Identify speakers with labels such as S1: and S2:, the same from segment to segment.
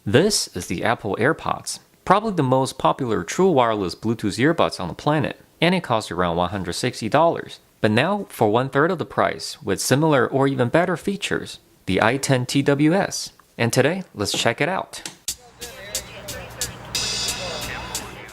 S1: This is the Apple AirPods, probably the most popular true wireless Bluetooth earbuds on the planet, and it costs around $160. But now, for 1/3 of the price, with similar or even better features, the i10 TWS. And today, let's check it out.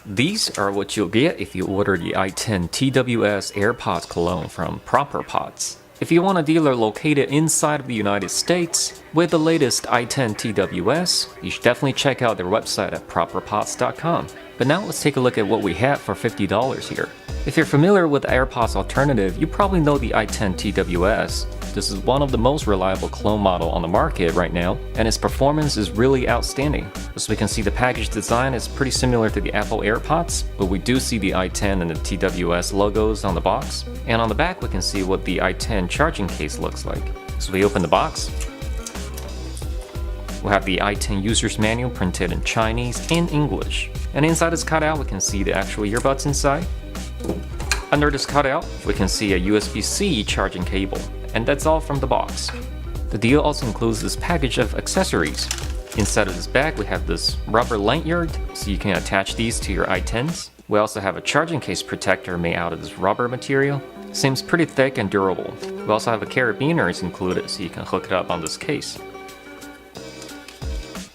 S1: These are what you'll get if you order the i10 TWS AirPods cologne from Proper Pods. If you want a dealer located inside of the United States with the latest i10 TWS, you should definitely check out their website at properpods.com. But now let's take a look at what we have for $50 here. If you're familiar with the AirPods alternative, you probably know the i10 TWS. This is one of the most reliable clone model on the market right now, and its performance is really outstanding. As we can see, the package design is pretty similar to the Apple AirPods, but we do see the i10 and the TWS logos on the box. And on the back, we can see what the i10 charging case looks like. So we open the box. We'll have the i10 user's manual printed in Chinese and English. And inside this cutout, we can see the actual earbuds inside. Under this cutout, we can see a USB-C charging cable. And that's all from the box. The deal also includes this package of accessories. Inside of this bag, we have this rubber lanyard, so you can attach these to your i10s. We also have a charging case protector made out of this rubber material. Seems pretty thick and durable. We also have a carabiners included, so you can hook it up on this case.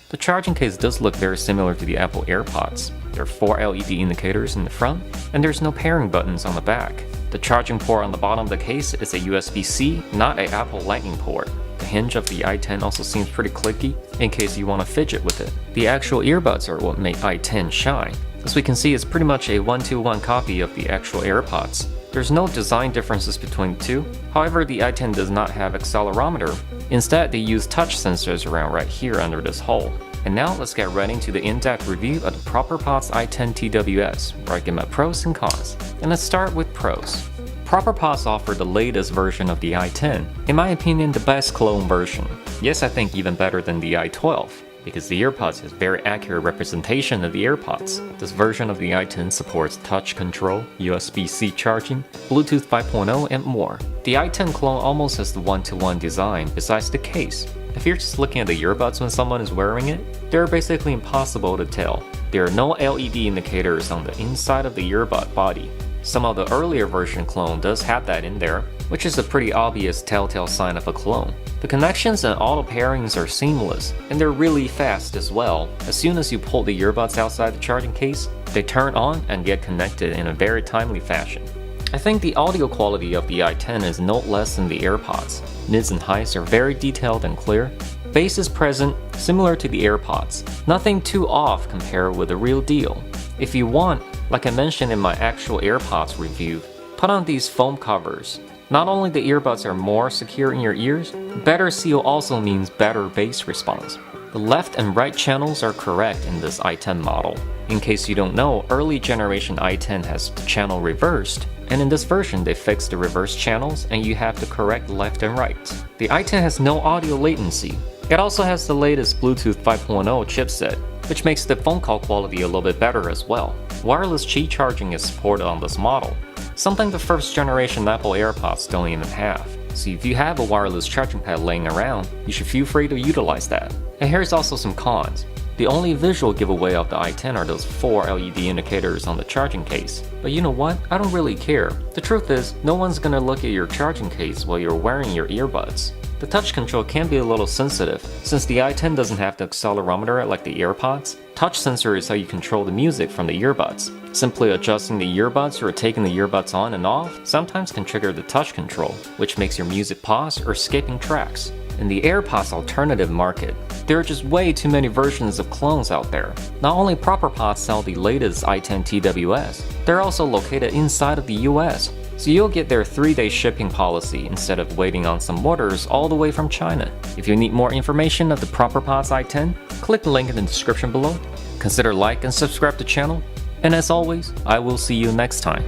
S1: The charging case does look very similar to the Apple AirPods. There are 4 LED indicators in the front, and there's no pairing buttons on the back. The charging port on the bottom of the case is a USB-C, not an Apple Lightning port. The hinge of the i10 also seems pretty clicky, in case you want to fidget with it. The actual earbuds are what make i10 shine. As we can see, it's pretty much a 1-to-1 copy of the actual AirPods. There's no design differences between the two. However, the i10 does not have accelerometer. Instead, they use touch sensors around right here under this hole. And now let's get right into the in-depth review of the Proper Pods i10 TWS, where I give my pros and cons. And let's start with pros. Proper Pods offer the latest version of the i10. In my opinion, the best clone version. Yes, I think even better than the i12, because the earpods has very accurate representation of the AirPods. This version of the i10 supports touch control, USB-C charging, Bluetooth 5.0, and more. The i10 clone almost has the 1-to-1 design besides the case. If you're just looking at the earbuds when someone is wearing it, they're basically impossible to tell. There are no LED indicators on the inside of the earbud body. Some of the earlier version clone does have that in there, which is a pretty obvious telltale sign of a clone. The connections and auto pairings are seamless, and they're really fast as well. As soon as you pull the earbuds outside the charging case, they turn on and get connected in a very timely fashion. I think the audio quality of the i10 is no less than the AirPods. Mids and highs are very detailed and clear. Bass is present, similar to the AirPods. Nothing too off compared with the real deal. If you want, like I mentioned in my actual AirPods review, put on these foam covers. Not only the earbuds are more secure in your ears, better seal also means better bass response. The left and right channels are correct in this i10 model. In case you don't know, early generation i10 has the channel reversed, and in this version they fixed the reverse channels and you have the correct left and right. The i10 has no audio latency. It also has the latest Bluetooth 5.0 chipset, which makes the phone call quality a little bit better as well. Wireless Qi charging is supported on this model, something the first generation Apple AirPods don't even have. So if you have a wireless charging pad laying around, you should feel free to utilize that. And here's also some cons. The only visual giveaway of the i10 are those 4 LED indicators on the charging case. But you know what? I don't really care. The truth is, no one's gonna look at your charging case while you're wearing your earbuds. The touch control can be a little sensitive. Since the i10 doesn't have the accelerometer like the AirPods, touch sensor is how you control the music from the earbuds. Simply adjusting the earbuds or taking the earbuds on and off sometimes can trigger the touch control, which makes your music pause or skipping tracks. In the AirPods alternative market, there are just way too many versions of clones out there. Not only Proper Pods sell the latest i10 TWS, they're also located inside of the US, so you'll get their 3-day shipping policy instead of waiting on some orders all the way from China. If you need more information of the Proper Pods i10, click the link in the description below. Consider like and subscribe to the channel, and as always, I will see you next time.